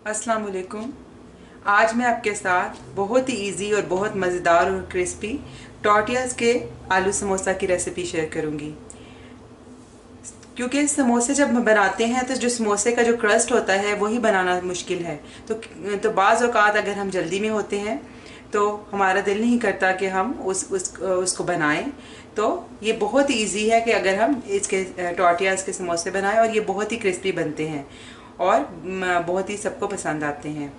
अस्सलाम वालेकुम। आज मैं आपके साथ बहुत ही इजी और बहुत मज़ेदार और क्रिस्पी टॉर्टियाज़ के आलू समोसा की रेसिपी शेयर करूंगी। क्योंकि समोसे जब हम बनाते हैं तो जो समोसे का जो क्रस्ट होता है वही बनाना मुश्किल है। तो बाज़ औक़ात अगर हम जल्दी में होते हैं तो हमारा दिल नहीं करता कि हम उसको बनाएं। तो ये बहुत ही ईजी है कि अगर हम इसके टॉर्टियाज़ के समोसे बनाएं, और ये बहुत ही क्रिस्पी बनते हैं और बहुत ही सबको पसंद आते हैं।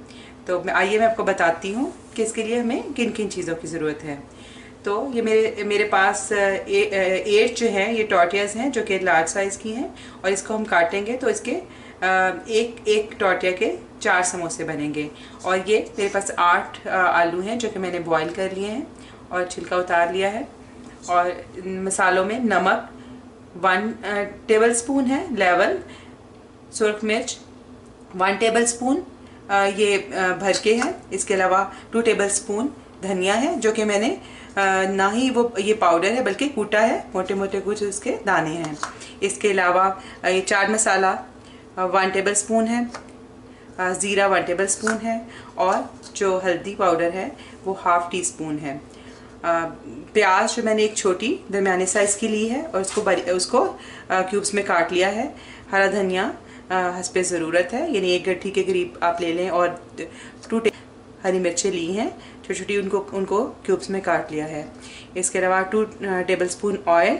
तो आइए मैं आपको बताती हूँ कि इसके लिए हमें किन किन चीज़ों की ज़रूरत है। तो ये मेरे पास 8 जो हैं ये टॉर्टियाज़ हैं जो कि लार्ज साइज़ की हैं, और इसको हम काटेंगे तो इसके एक एक टॉर्टिया के 4 समोसे बनेंगे। और ये मेरे पास 8 आलू हैं जो कि मैंने बॉईल कर लिए हैं और छिलका उतार लिया है। और मसालों में नमक 1 टेबल स्पून है, लेवल सुरख मिर्च 1 टेबल स्पून ये भर के है। इसके अलावा 2 टेबल स्पून धनिया है जो कि मैंने ना ही वो ये पाउडर है बल्कि कूटा है, मोटे मोटे कुछ उसके दाने हैं। इसके अलावा ये चाट मसाला 1 टेबल स्पून है, ज़ीरा 1 टेबल स्पून है, और जो हल्दी पाउडर है वो हाफ़ टी स्पून है। प्याज जो मैंने एक छोटी दरमियाने साइज़ की ली है और उसको क्यूब्स में काट लिया है। हरा धनिया हस्बे ज़रूरत है, यानी 1 गट्ठी के करीब आप ले लें। और 2 हरी मिर्चें ली हैं छोटी छोटी, उनको क्यूब्स में काट लिया है। इसके अलावा 2 टेबल स्पून ऑयल,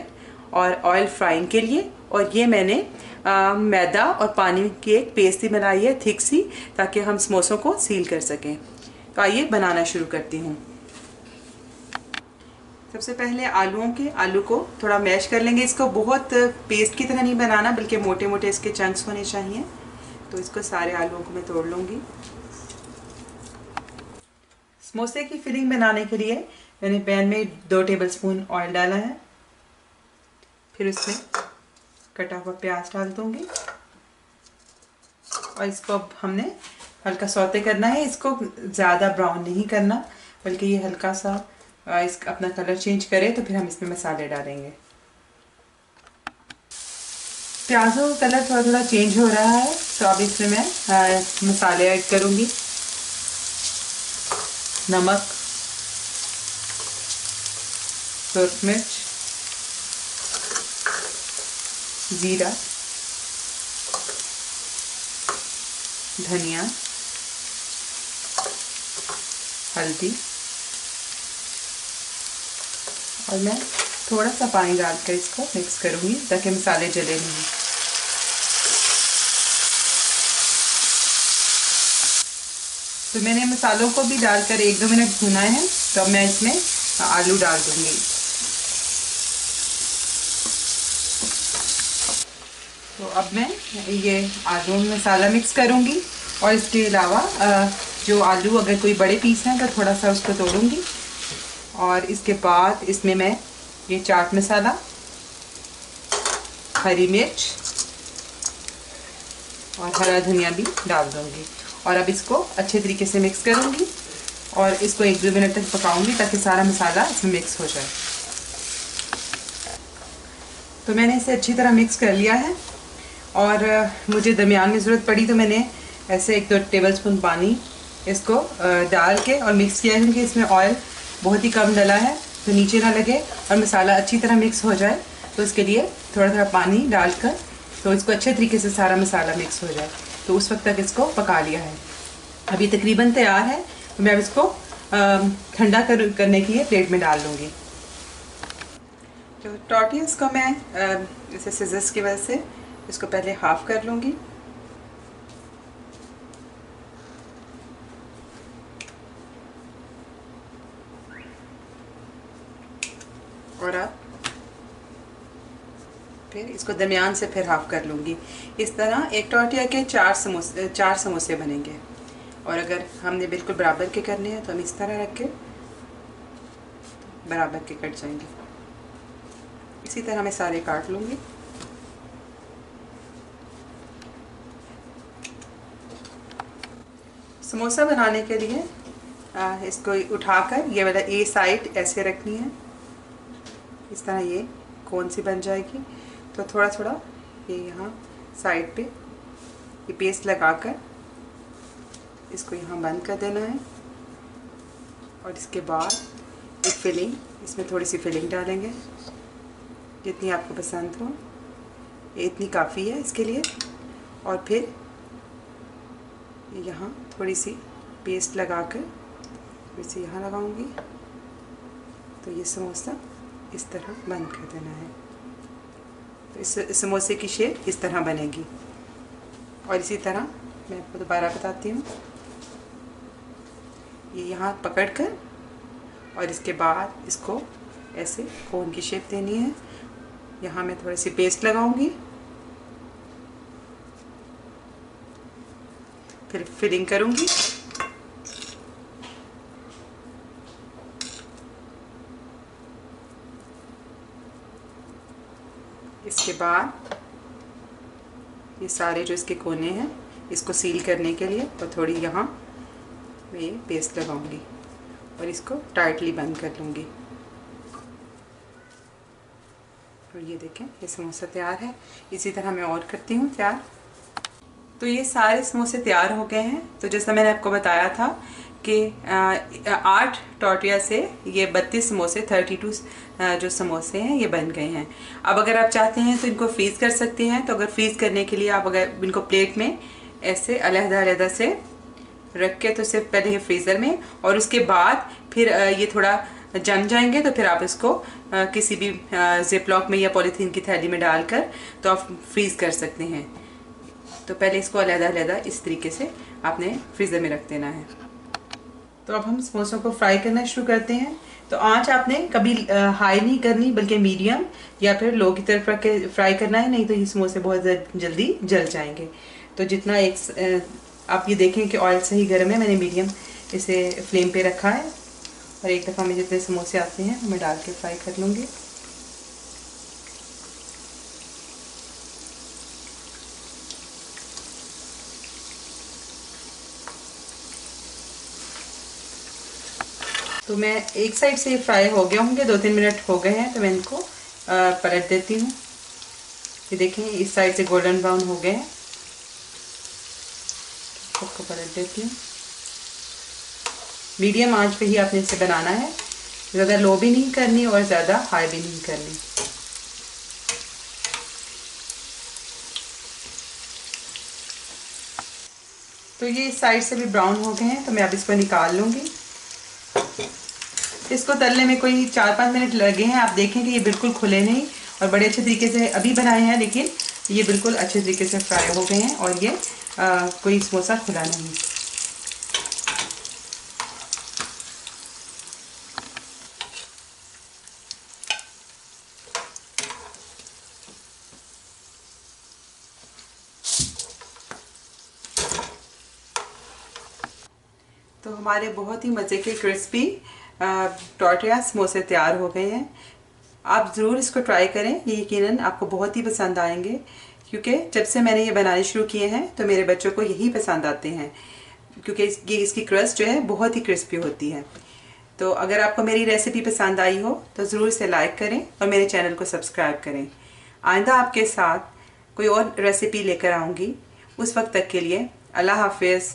और ऑयल फ्राइंग के लिए। और ये मैंने मैदा और पानी की एक पेस्ट ही बनाई है थिक सी, ताकि हम समोसों को सील कर सकें। तो आइए बनाना शुरू करती हूँ। सबसे पहले आलू को थोड़ा मैश कर लेंगे। इसको बहुत पेस्ट की तरह नहीं बनाना, बल्कि मोटे मोटे इसके चंक्स होने चाहिए। तो इसको सारे आलूओं को मैं तोड़ लूँगी। समोसे की फिलिंग बनाने के लिए मैंने पैन में 2 टेबल स्पून ऑयल डाला है। फिर उसमें कटा हुआ प्याज डाल दूँगी, और इसको अब हमने हल्का सौते करना है। इसको ज़्यादा ब्राउन नहीं करना, बल्कि ये हल्का सा अपना कलर चेंज करे तो फिर हम इसमें मसाले डालेंगे। प्याज़ों का कलर थोड़ा थोड़ा चेंज हो रहा है, तो अब इसमें मैं मसाले ऐड करूँगी। नमक, सुरख मिर्च, ज़ीरा, धनिया, हल्दी, और मैं थोड़ा सा पानी डालकर इसको मिक्स करूँगी ताकि मसाले जले नहीं। तो मैंने मसालों को भी डालकर 1-2 मिनट भुना है। तो अब मैं इसमें आलू डाल दूँगी। तो अब मैं ये आलू में मसाला मिक्स करूँगी, और इसके अलावा जो आलू अगर कोई बड़े पीस हैं तो थोड़ा सा उसको तोड़ूँगी। और इसके बाद इसमें मैं ये चाट मसाला, हरी मिर्च और हरा धनिया भी डाल दूँगी। और अब इसको अच्छे तरीके से मिक्स करूँगी, और इसको 1-2 मिनट तक पकाऊँगी ताकि सारा मसाला इसमें मिक्स हो जाए। तो मैंने इसे अच्छी तरह मिक्स कर लिया है, और मुझे दरमियान में ज़रूरत पड़ी तो मैंने ऐसे 1-2 टेबल स्पून पानी इसको डाल के और मिक्स किया है, क्योंकि इसमें ऑयल बहुत ही कम डला है तो नीचे ना लगे और मसाला अच्छी तरह मिक्स हो जाए। तो इसके लिए थोड़ा थोड़ा पानी डालकर तो इसको अच्छे तरीके से सारा मसाला मिक्स हो जाए। तो उस वक्त तक इसको पका लिया है। अभी तकरीबन तैयार है, तो मैं अब इसको ठंडा करने के लिए प्लेट में डाल लूँगी। तो टॉर्टियाज़ को मैं इसे सिजर्स की वजह से इसको पहले हाफ़ कर लूँगी। और अब फिर इसको दरमियान से फिर हाफ़ कर लूँगी। इस तरह एक टॉर्टिया के 4 समोसे बनेंगे। और अगर हमने बिल्कुल बराबर के करने हैं तो हम इस तरह रख के बराबर के कट जाएंगे। इसी तरह मैं सारे काट लूँगी। समोसा बनाने के लिए इसको उठाकर ये वाला ए साइड ऐसे रखनी है, इस तरह ये कौन सी बन जाएगी। तो थोड़ा थोड़ा ये यहाँ साइड पे ये पेस्ट लगाकर इसको यहाँ बंद कर देना है और इसके बाद एक फिलिंग, इसमें थोड़ी सी फिलिंग डालेंगे जितनी आपको पसंद हो, इतनी काफ़ी है इसके लिए। और फिर यहाँ थोड़ी सी पेस्ट लगाकर फिर से यहाँ लगाऊंगी, तो ये समोसा इस तरह बंद कर देना है। तो इस समोसे की शेप इस तरह बनेगी। और इसी तरह मैं आपको दोबारा बताती हूँ, ये यहाँ पकड़कर और इसके बाद इसको ऐसे कोन की शेप देनी है। यहाँ मैं थोड़ी सी पेस्ट लगाऊंगी, फिर फिलिंग करूंगी। इसके बाद ये सारे जो इसके कोने हैं इसको सील करने के लिए तो थोड़ी यहाँ मैं पेस्ट लगाऊंगी और इसको टाइटली बंद कर लूँगी। और ये देखें, ये समोसा तैयार है। इसी तरह मैं और करती हूँ तैयार। तो ये सारे समोसे तैयार हो गए हैं। तो जैसा मैंने आपको बताया था कि 8 टॉर्टिया से ये 32 समोसे 32 जो समोसे हैं ये बन गए हैं। अब अगर आप चाहते हैं तो इनको फ्रीज़ कर सकते हैं। तो अगर फ्रीज़ करने के लिए आप अगर इनको प्लेट में ऐसे अलग-अलग से रख के तो सिर्फ पहले ये फ्रीज़र में, और उसके बाद फिर ये थोड़ा जम जाएंगे तो फिर आप इसको किसी भी जिपलॉक में या पॉलीथीन की थैली में डालकर तो आप फ्रीज़ कर सकते हैं। तो पहले इसको अलग-अलग इस तरीके से आपने फ्रीज़र में रख देना है। तो अब हम समोसों को फ्राई करना शुरू करते हैं। तो आंच आपने कभी हाई नहीं करनी, बल्कि मीडियम या फिर लो की तरफ रख के फ्राई करना है, नहीं तो ये समोसे बहुत जल्दी जल जाएंगे। तो जितना आप ये देखें कि ऑयल सही गर्म है, मैंने मीडियम इसे फ्लेम पे रखा है और एक दफ़ा में जितने समोसे आते हैं मैं डाल के फ्राई कर लूँगी। तो मैं एक साइड से फ्राई हो गया होंगे, 2-3 मिनट हो गए हैं, तो मैं इनको पलट देती हूँ। ये देखें, इस साइड से गोल्डन ब्राउन हो गए हैं, सबको पलट देती हूँ। मीडियम आंच पे ही आपने इसे बनाना है, ज़्यादा लो भी नहीं करनी और ज़्यादा हाई भी नहीं करनी। तो ये इस साइड से भी ब्राउन हो गए हैं, तो मैं अब इसको निकाल लूँगी। इसको तलने में कोई 4-5 मिनट लगे हैं। आप देखें कि ये बिल्कुल खुले नहीं और बड़े अच्छे तरीके से अभी बनाए हैं, लेकिन ये बिल्कुल अच्छे तरीके से फ्राई हो गए हैं और ये कोई समोसा खुला नहीं। तो हमारे बहुत ही मज़े के क्रिस्पी टॉर्टिया समोसे तैयार हो गए हैं। आप ज़रूर इसको ट्राई करें, ये यकीनन आपको बहुत ही पसंद आएंगे, क्योंकि जब से मैंने ये बनाने शुरू किए हैं तो मेरे बच्चों को यही पसंद आते हैं, क्योंकि इसकी क्रस्ट जो है बहुत ही क्रिस्पी होती है। तो अगर आपको मेरी रेसिपी पसंद आई हो तो ज़रूर इसे लाइक करें और मेरे चैनल को सब्सक्राइब करें। आइंदा आपके साथ कोई और रेसिपी लेकर आऊँगी। उस वक्त तक के लिए अल्लाह हाफिज़।